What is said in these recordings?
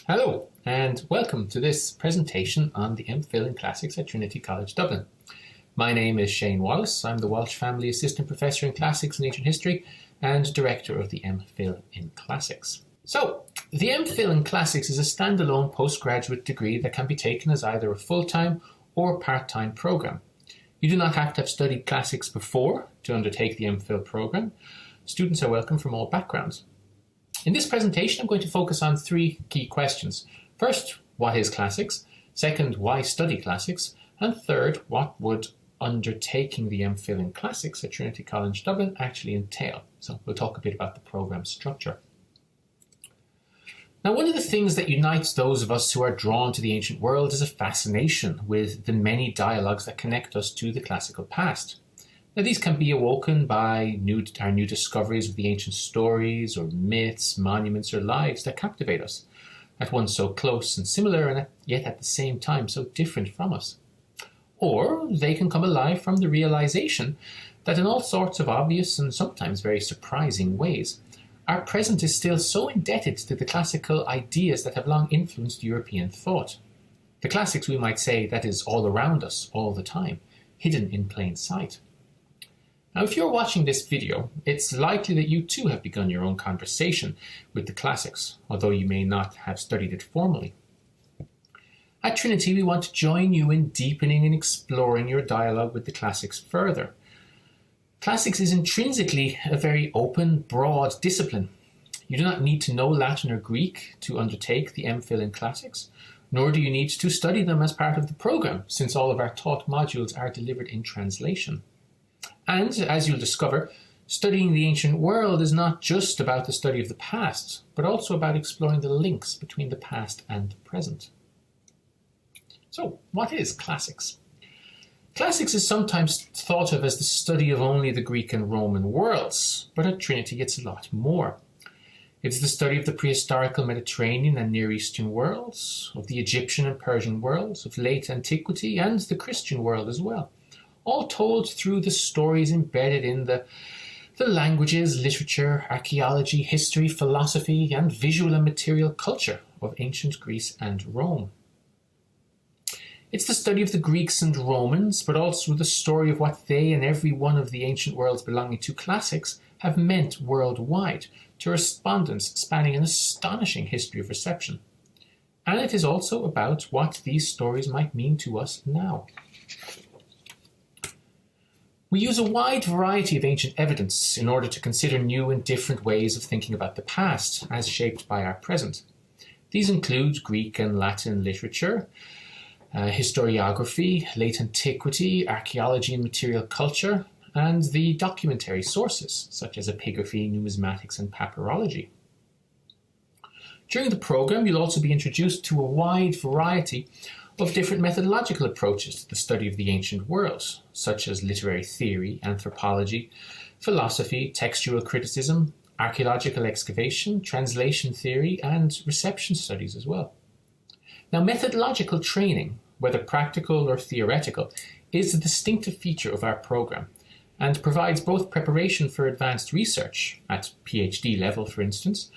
Hello, and welcome to this presentation on the M.Phil in Classics at Trinity College, Dublin. My name is Shane Wallace. I'm the Walsh Family Assistant Professor in Classics and Ancient History and Director of the M.Phil in Classics. So, the M.Phil in Classics is a standalone postgraduate degree that can be taken as either a full-time or part-time program. You do not have to have studied classics before to undertake the M.Phil program. Students are welcome from all backgrounds. In this presentation, I'm going to focus on three key questions. First, what is classics? Second, why study classics? And third, what would undertaking the M.Phil in Classics at Trinity College Dublin actually entail? So we'll talk a bit about the program structure. Now, one of the things that unites those of us who are drawn to the ancient world is a fascination with the many dialogues that connect us to the classical past. Now, these can be awoken by our new discoveries of the ancient stories or myths, monuments or lives that captivate us, at once so close and similar and yet at the same time so different from us. Or they can come alive from the realization that in all sorts of obvious and sometimes very surprising ways, our present is still so indebted to the classical ideas that have long influenced European thought. The classics, we might say, that is all around us all the time, hidden in plain sight. Now, if you're watching this video, it's likely that you too have begun your own conversation with the classics, although you may not have studied it formally. At Trinity, we want to join you in deepening and exploring your dialogue with the classics further. Classics is intrinsically a very open, broad discipline. You do not need to know Latin or Greek to undertake the M.Phil in Classics, nor do you need to study them as part of the program, since all of our taught modules are delivered in translation. And, as you'll discover, studying the ancient world is not just about the study of the past, but also about exploring the links between the past and the present. So, what is classics? Classics is sometimes thought of as the study of only the Greek and Roman worlds, but at Trinity it's a lot more. It's the study of the prehistorical Mediterranean and Near Eastern worlds, of the Egyptian and Persian worlds, of late antiquity, and the Christian world as well. All told through the stories embedded in the languages, literature, archaeology, history, philosophy, and visual and material culture of ancient Greece and Rome. It's the study of the Greeks and Romans, but also the story of what they and every one of the ancient worlds belonging to classics have meant worldwide to respondents spanning an astonishing history of reception. And it is also about what these stories might mean to us now. We use a wide variety of ancient evidence in order to consider new and different ways of thinking about the past as shaped by our present. These include Greek and Latin literature, historiography, late antiquity, archaeology and material culture, and the documentary sources such as epigraphy, numismatics and papyrology. During the program, you'll also be introduced to a wide variety of different methodological approaches to the study of the ancient world, such as literary theory, anthropology, philosophy, textual criticism, archaeological excavation, translation theory, and reception studies as well. Now, methodological training, whether practical or theoretical, is a distinctive feature of our program and provides both preparation for advanced research, at PhD level for instance,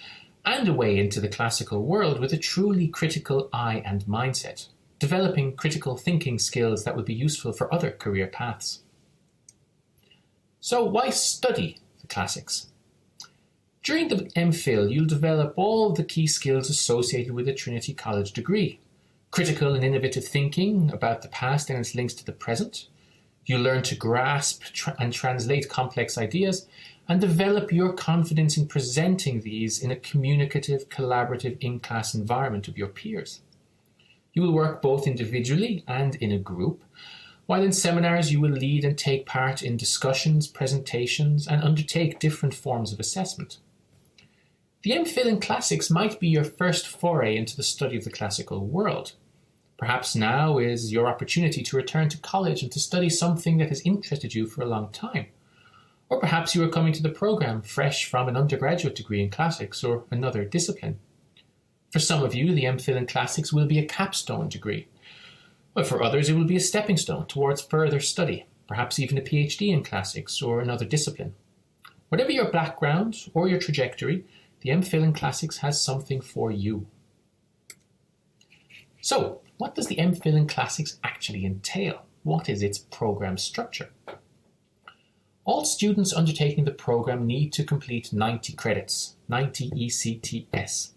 and a way into the classical world with a truly critical eye and mindset, developing critical thinking skills that will be useful for other career paths. So why study the classics? During the M.Phil, you'll develop all the key skills associated with a Trinity College degree. Critical and innovative thinking about the past and its links to the present. You'll learn to grasp and translate complex ideas and develop your confidence in presenting these in a communicative, collaborative, in-class environment of your peers. You will work both individually and in a group, while in seminars you will lead and take part in discussions, presentations, and undertake different forms of assessment. The M.Phil in Classics might be your first foray into the study of the classical world. Perhaps now is your opportunity to return to college and to study something that has interested you for a long time. Or perhaps you are coming to the program fresh from an undergraduate degree in classics or another discipline. For some of you, the M.Phil in Classics will be a capstone degree, but for others it will be a stepping stone towards further study, perhaps even a PhD in classics or another discipline. Whatever your background or your trajectory, the M.Phil in Classics has something for you. So, what does the MPhil in Classics actually entail? What is its program structure? All students undertaking the program need to complete 90 credits, 90 ECTS.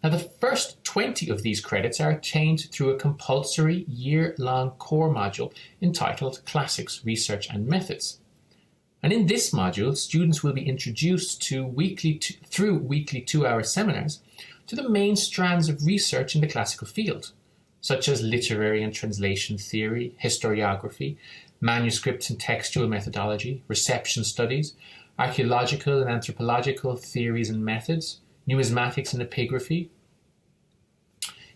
Now, the first 20 of these credits are attained through a compulsory year-long core module entitled Classics, Research and Methods. And in this module, students will be introduced through weekly 2-hour seminars to the main strands of research in the classical field, such as literary and translation theory, historiography, manuscript and textual methodology, reception studies, archaeological and anthropological theories and methods, numismatics and epigraphy,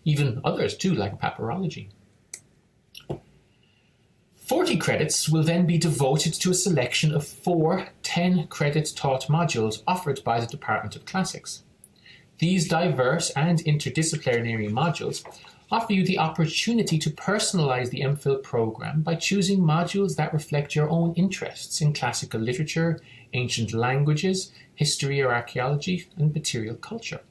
even others too, like papyrology. 40 credits will then be devoted to a selection of 4 10-credit taught modules offered by the Department of Classics. These diverse and interdisciplinary modules offer you the opportunity to personalize the MPhil program by choosing modules that reflect your own interests in classical literature, ancient languages, history or archaeology, and material culture.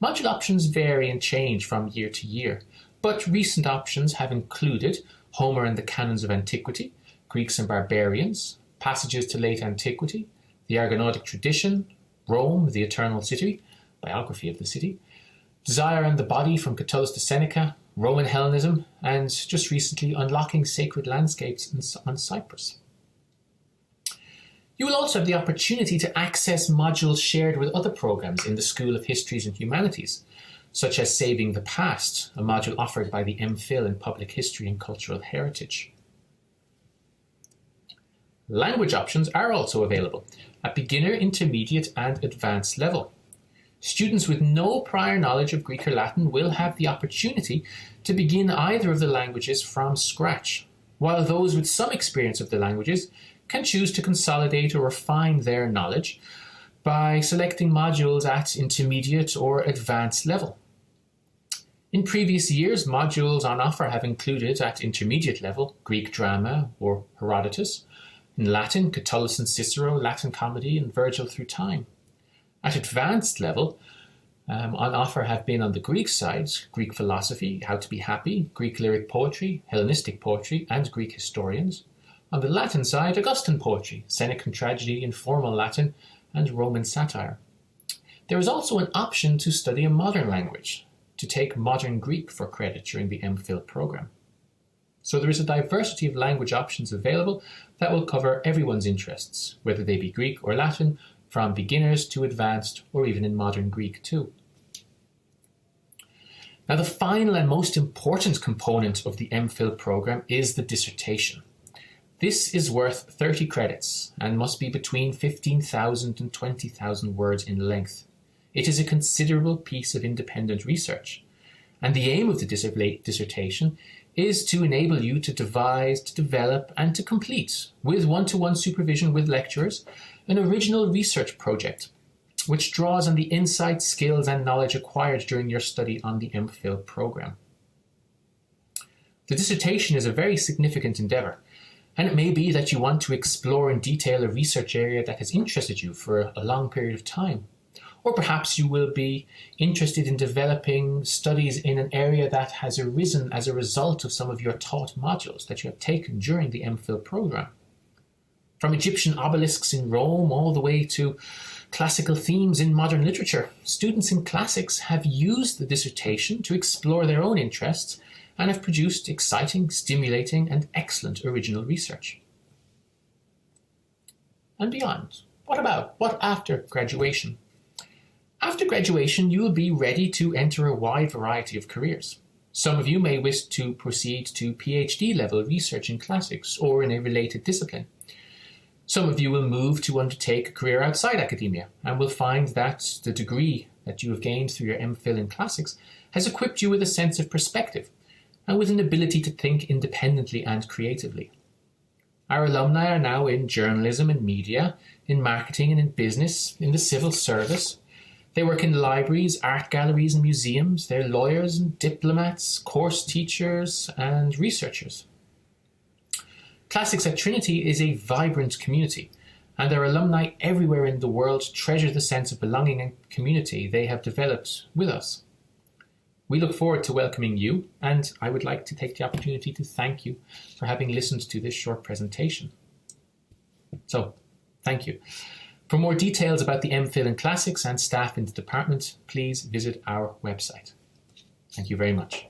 Module options vary and change from year to year, but recent options have included Homer and the Canons of Antiquity, Greeks and Barbarians, Passages to Late Antiquity, the Argonautic Tradition, Rome, the Eternal City, Biography of the City, Desire and the Body from Catullus to Seneca, Roman Hellenism, and just recently Unlocking Sacred Landscapes on Cyprus. You will also have the opportunity to access modules shared with other programs in the School of Histories and Humanities, such as Saving the Past, a module offered by the M.Phil in Public History and Cultural Heritage. Language options are also available at beginner, intermediate, and advanced level. Students with no prior knowledge of Greek or Latin will have the opportunity to begin either of the languages from scratch, while those with some experience of the languages can choose to consolidate or refine their knowledge by selecting modules at intermediate or advanced level. In previous years, modules on offer have included at intermediate level Greek drama or Herodotus, in Latin Catullus and Cicero, Latin comedy, and Virgil through time. At advanced level, on offer have been on the Greek side, Greek philosophy, How to be Happy, Greek lyric poetry, Hellenistic poetry, and Greek historians. On the Latin side, Augustan poetry, Senecan tragedy, informal Latin, and Roman satire. There is also an option to study a modern language, to take modern Greek for credit during the MPhil program. So there is a diversity of language options available that will cover everyone's interests, whether they be Greek or Latin, from beginners to advanced, or even in modern Greek too. Now, the final and most important component of the MPhil program is the dissertation. This is worth 30 credits and must be between 15,000 and 20,000 words in length. It is a considerable piece of independent research, and the aim of the dissertation is to enable you to devise, to develop, and to complete, with one-to-one supervision with lecturers, an original research project which draws on the insights, skills, and knowledge acquired during your study on the MPhil program. The dissertation is a very significant endeavour, and it may be that you want to explore in detail a research area that has interested you for a long period of time. Or perhaps you will be interested in developing studies in an area that has arisen as a result of some of your taught modules that you have taken during the MPhil program. From Egyptian obelisks in Rome all the way to classical themes in modern literature, students in classics have used the dissertation to explore their own interests and have produced exciting, stimulating, and excellent original research. And beyond, what after graduation? After graduation, you will be ready to enter a wide variety of careers. Some of you may wish to proceed to PhD level research in classics or in a related discipline. Some of you will move to undertake a career outside academia and will find that the degree that you have gained through your MPhil in classics has equipped you with a sense of perspective and with an ability to think independently and creatively. Our alumni are now in journalism and media, in marketing and in business, in the civil service. They work in libraries, art galleries and museums. They're lawyers and diplomats, course teachers and researchers. Classics at Trinity is a vibrant community, and our alumni everywhere in the world treasure the sense of belonging and community they have developed with us. We look forward to welcoming you, and I would like to take the opportunity to thank you for having listened to this short presentation. So, thank you. For more details about the MPhil in Classics and staff in the department, please visit our website. Thank you very much.